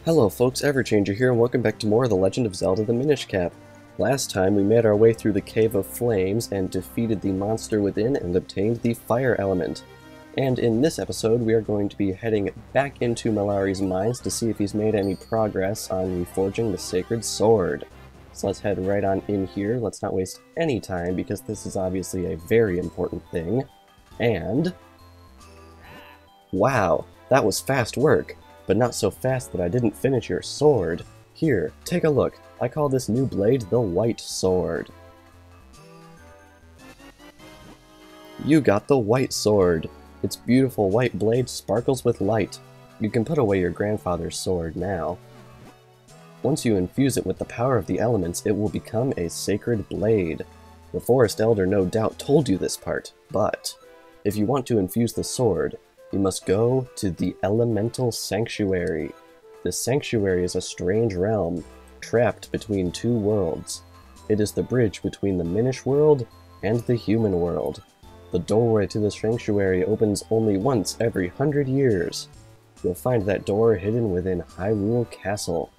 Hello folks, Everchanger here, and welcome back to more of the Legend of Zelda the Minish Cap. Last time we made our way through the Cave of Flames and defeated the monster within and obtained the fire element. And in this episode we are going to be heading back into Malari's mines to see if he's made any progress on reforging the sacred sword. So let's head right on in here. Let's not waste any time because this is obviously a very important thing. And... wow, that was fast work! But not so fast that I didn't finish your sword. Here, take a look. I call this new blade the White Sword. You got the White Sword. Its beautiful white blade sparkles with light. You can put away your grandfather's sword now. Once you infuse it with the power of the elements, it will become a sacred blade. The Forest Elder no doubt told you this part, but if you want to infuse the sword, you must go to the Elemental Sanctuary. The Sanctuary is a strange realm, trapped between two worlds. It is the bridge between the Minish world and the human world. The doorway to the Sanctuary opens only once every 100 years. You'll find that door hidden within Hyrule Castle.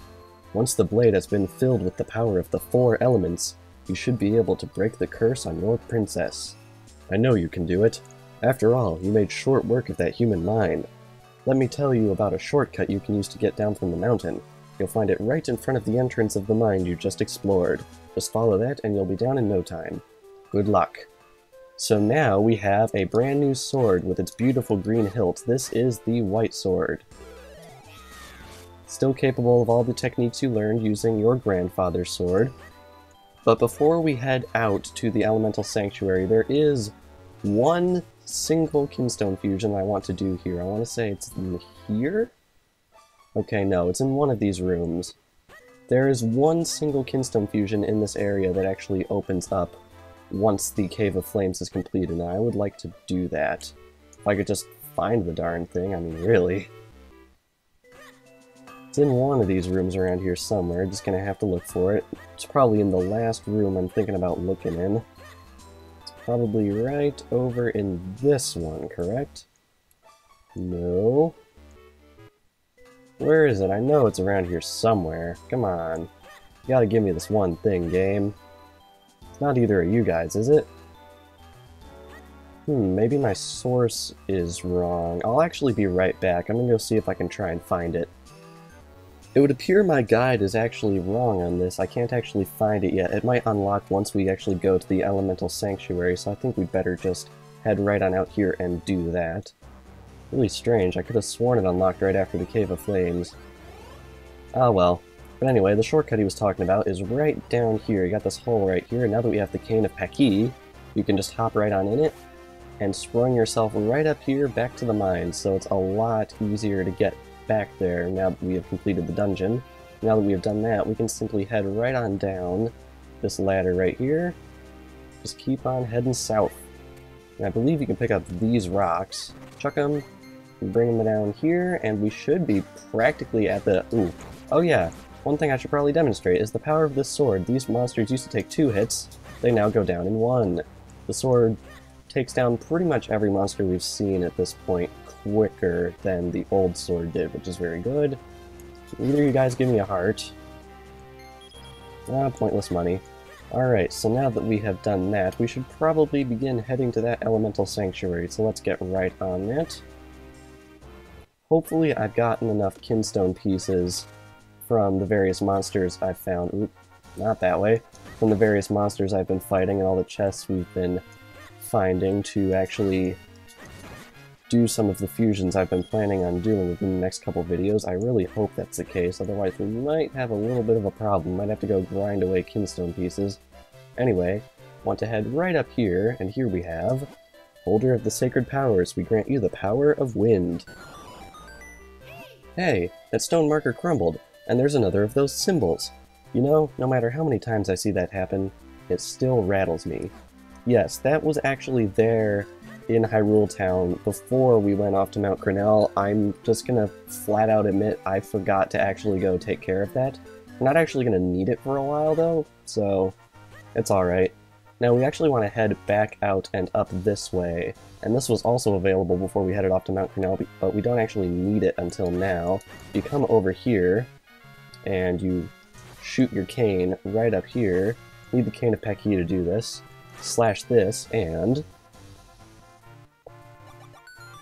Once the blade has been filled with the power of the four elements, you should be able to break the curse on your princess. I know you can do it. After all, you made short work of that human mine. Let me tell you about a shortcut you can use to get down from the mountain. You'll find it right in front of the entrance of the mine you just explored. Just follow that and you'll be down in no time. Good luck. So now we have a brand new sword with its beautiful green hilt. This is the White Sword. Still capable of all the techniques you learned using your grandfather's sword. But before we head out to the Elemental Sanctuary, there is one single Kinstone fusion I want to do here. I want to say it's in here? Okay, no, it's in one of these rooms. There is one single Kinstone fusion in this area that actually opens up once the Cave of Flames is completed, and I would like to do that. If I could just find the darn thing, I mean, really. It's in one of these rooms around here somewhere, just gonna have to look for it. It's probably in the last room I'm thinking about looking in. Probably right over in this one, correct? No. Where is it? I know it's around here somewhere. Come on. You gotta give me this one thing, game. It's not either of you guys, is it? Maybe my source is wrong. I'll actually be right back. I'm gonna go see if I can try and find it. It would appear my guide is actually wrong on this. I can't actually find it yet. It might unlock once we actually go to the Elemental Sanctuary, so I think we'd better just head right on out here and do that. Really strange. I could have sworn it unlocked right after the Cave of Flames. Ah well. But anyway, the shortcut he was talking about is right down here. You got this hole right here, and now that we have the Cane of Paki, you can just hop right on in it and sprung yourself right up here back to the mine, so it's a lot easier to get back there now that we have completed the dungeon. Now that we have done that, we can simply head right on down this ladder right here. Just keep on heading south. And I believe you can pick up these rocks, chuck them, and bring them down here, and we should be practically at the... ooh. Oh yeah, one thing I should probably demonstrate is the power of this sword. These monsters used to take 2 hits, they now go down in 1. The sword takes down pretty much every monster we've seen at this point quicker than the old sword did, which is very good. Either you guys give me a heart. Ah, pointless money. Alright, so now that we have done that, we should probably begin heading to that Elemental Sanctuary, so let's get right on that. Hopefully I've gotten enough Kinstone pieces from the various monsters I've found. Oop, not that way. From the various monsters I've been fighting and all the chests we've been finding to actually do some of the fusions I've been planning on doing within the next couple videos. I really hope that's the case, otherwise we might have a little bit of a problem. Might have to go grind away Kinstone pieces. Anyway, want to head right up here, and here we have Holder of the Sacred Powers. We grant you the power of wind. Hey, that stone marker crumbled, and there's another of those symbols. You know, no matter how many times I see that happen, it still rattles me. Yes, that was actually there in Hyrule Town before we went off to Mount Crenel. I'm just gonna flat out admit I forgot to actually go take care of that. We're not actually gonna need it for a while though, so it's alright. Now we actually want to head back out and up this way, and this was also available before we headed off to Mount Crenel, but we don't actually need it until now. You come over here, and you shoot your cane right up here. Need the cane of Peki to do this. Slash this, and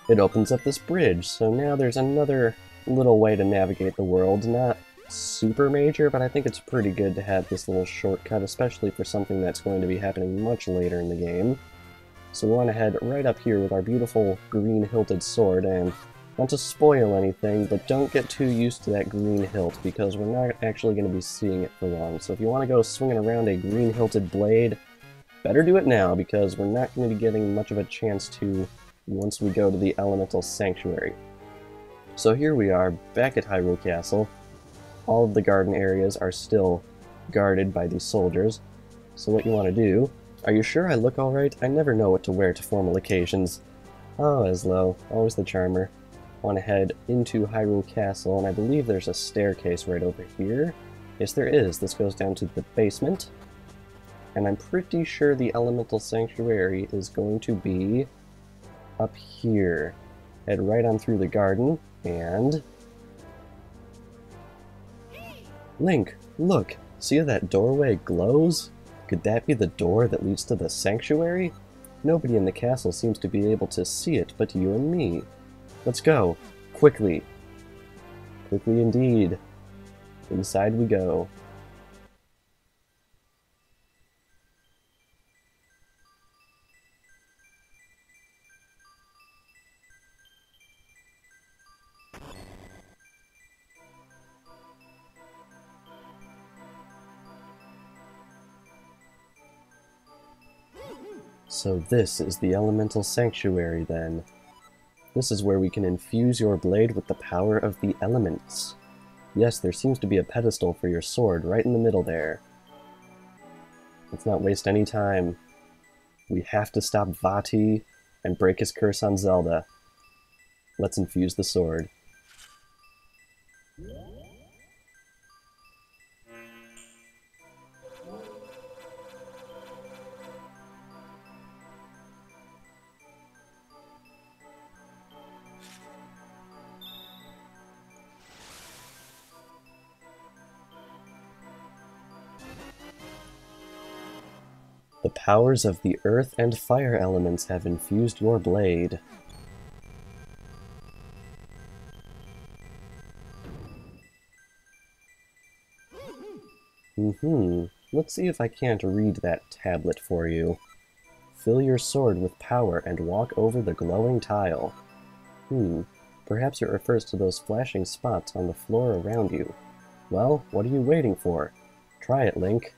it opens up this bridge. So now there's another little way to navigate the world. Not super major, but I think it's pretty good to have this little shortcut, especially for something that's going to be happening much later in the game. So we want to head right up here with our beautiful green hilted sword, and not to spoil anything, but don't get too used to that green hilt, because we're not actually going to be seeing it for long. So if you want to go swinging around a green hilted blade, better do it now, because we're not going to be getting much of a chance to once we go to the Elemental Sanctuary. So here we are, back at Hyrule Castle. All of the garden areas are still guarded by these soldiers. So what you want to do... Are you sure I look alright? I never know what to wear to formal occasions. Oh, Eslo, always the charmer. Want to head into Hyrule Castle, and I believe there's a staircase right over here. Yes, there is. This goes down to the basement. And I'm pretty sure the Elemental Sanctuary is going to be up here. Head right on through the garden, and... Link, look! See how that doorway glows? Could that be the door that leads to the sanctuary? Nobody in the castle seems to be able to see it but you and me. Let's go. Quickly. Quickly indeed. Inside we go. So this is the Elemental Sanctuary, then. This is where we can infuse your blade with the power of the elements. Yes, there seems to be a pedestal for your sword right in the middle there. Let's not waste any time. We have to stop Vati and break his curse on Zelda. Let's infuse the sword. The powers of the earth and fire elements have infused your blade. Let's see if I can't read that tablet for you. Fill your sword with power and walk over the glowing tile. Perhaps it refers to those flashing spots on the floor around you. Well, what are you waiting for? Try it, Link.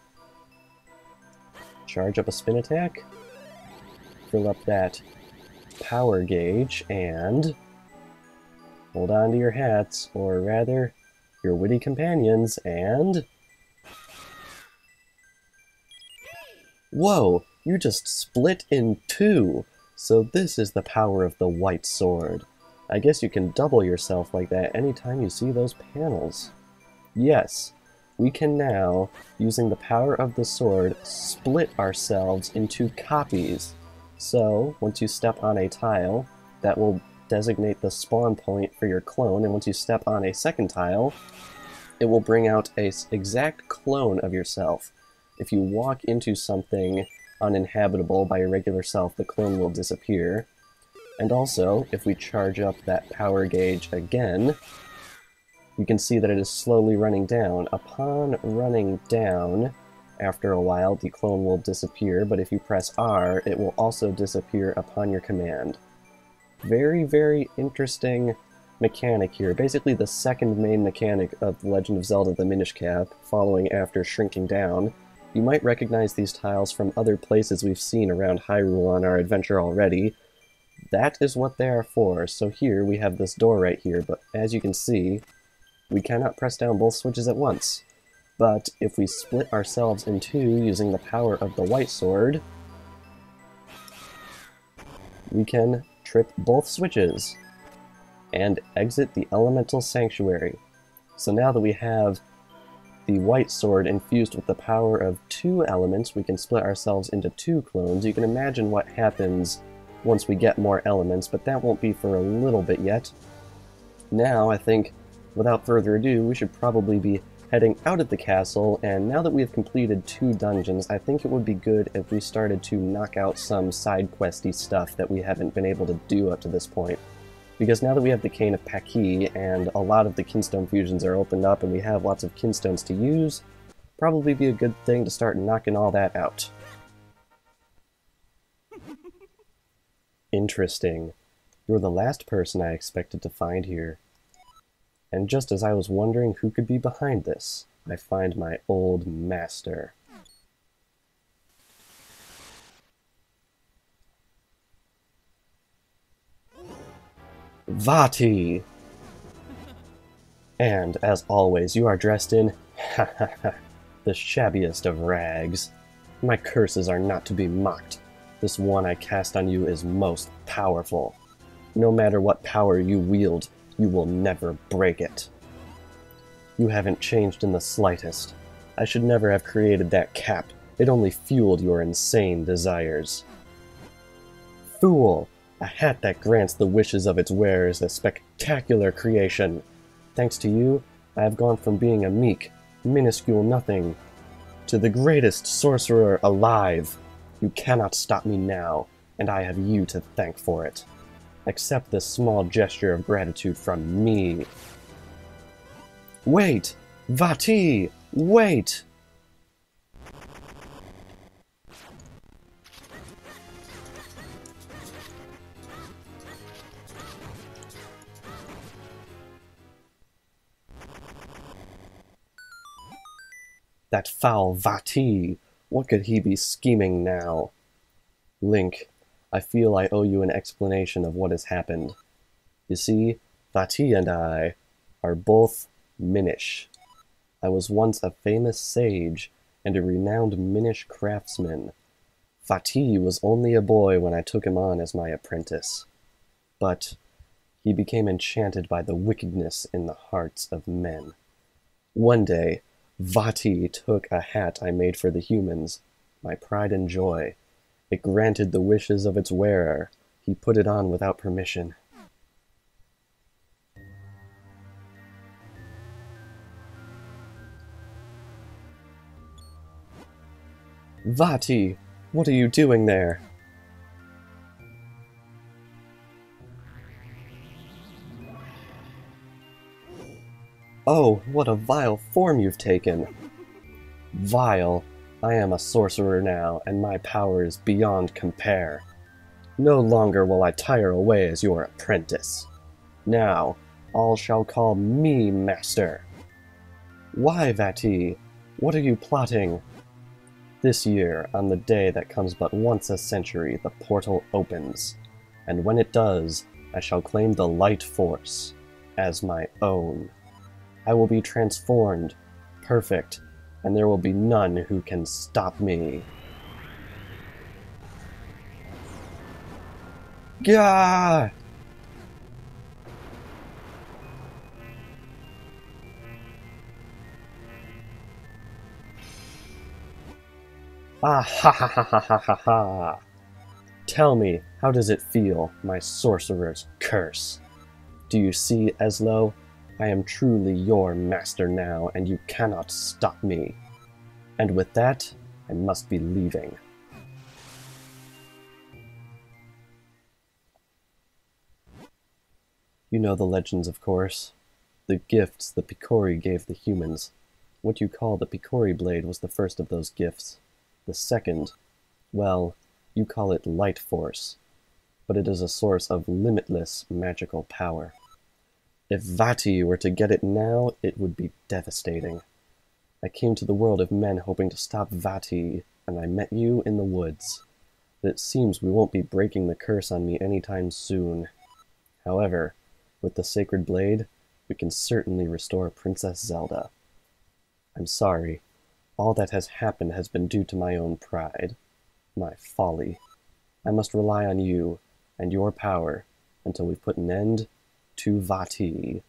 Charge up a spin attack, fill up that power gauge, and hold on to your hats, or rather, your witty companions, and... Whoa! You just split in two! So this is the power of the white sword. I guess you can double yourself like that anytime you see those panels. Yes. We can now, using the power of the sword, split ourselves into copies. So, once you step on a tile, that will designate the spawn point for your clone, and once you step on a second tile, it will bring out an exact clone of yourself. If you walk into something uninhabitable by your regular self, the clone will disappear. And also, if we charge up that power gauge again, you can see that it is slowly running down. Upon running down, after a while, the clone will disappear, but if you press R, it will also disappear upon your command. Very, very interesting mechanic here. Basically the second main mechanic of The Legend of Zelda, the Minish Cap, following after shrinking down. You might recognize these tiles from other places we've seen around Hyrule on our adventure already. That is what they are for. So here, we have this door right here, but as you can see, we cannot press down both switches at once. But if we split ourselves in two using the power of the white sword, we can trip both switches and exit the Elemental Sanctuary. So now that we have the white sword infused with the power of two elements, we can split ourselves into two clones. You can imagine what happens once we get more elements, but that won't be for a little bit yet. Now, I think, without further ado, we should probably be heading out of the castle, and now that we have completed 2 dungeons, I think it would be good if we started to knock out some side questy stuff that we haven't been able to do up to this point. Because now that we have the Cane of Paki, and a lot of the Kinstone fusions are opened up and we have lots of Kinstones to use, probably be a good thing to start knocking all that out. Interesting. You're the last person I expected to find here. And just as I was wondering who could be behind this, I find my old master. Vati! And, as always, you are dressed in, the shabbiest of rags. My curses are not to be mocked. This one I cast on you is most powerful. No matter what power you wield, you will never break it. You haven't changed in the slightest. I should never have created that cap. It only fueled your insane desires. Fool! A hat that grants the wishes of its wearer is a spectacular creation. Thanks to you, I have gone from being a meek, minuscule nothing to the greatest sorcerer alive. You cannot stop me now, and I have you to thank for it. Accept this small gesture of gratitude from me. Wait! Vati! Wait! That foul Vati! What could he be scheming now? Link, I feel I owe you an explanation of what has happened. You see, Vati and I are both Minish. I was once a famous sage and a renowned Minish craftsman. Vati was only a boy when I took him on as my apprentice. But he became enchanted by the wickedness in the hearts of men. One day, Vati took a hat I made for the humans, my pride and joy. It granted the wishes of its wearer. He put it on without permission. Vati, what are you doing there? Oh, what a vile form you've taken! Vile? I am a sorcerer now, and my power is beyond compare. No longer will I tire away as your apprentice. Now, all shall call me master. Why, Vati? What are you plotting? This year, on the day that comes but once a century, the portal opens. And when it does, I shall claim the Light Force as my own. I will be transformed, perfect, and there will be none who can stop me. Gah! Ah ha ha ha ha ha ha ha! Tell me, how does it feel, my sorcerer's curse? Do you see, Eslo? I am truly your master now, and you cannot stop me. And with that, I must be leaving. You know the legends, of course. The gifts the Picori gave the humans. What you call the Picori Blade was the first of those gifts. The second, well, you call it Light Force, but it is a source of limitless magical power. If Vati were to get it now, it would be devastating. I came to the world of men hoping to stop Vati, and I met you in the woods. It seems we won't be breaking the curse on me anytime soon. However, with the Sacred Blade, we can certainly restore Princess Zelda. I'm sorry. All that has happened has been due to my own pride. My folly. I must rely on you and your power until we put an end to Vati.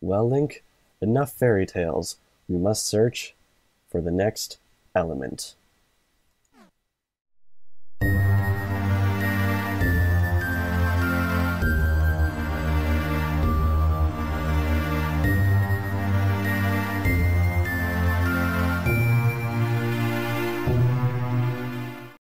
Well, Link, enough fairy tales. We must search for the next element.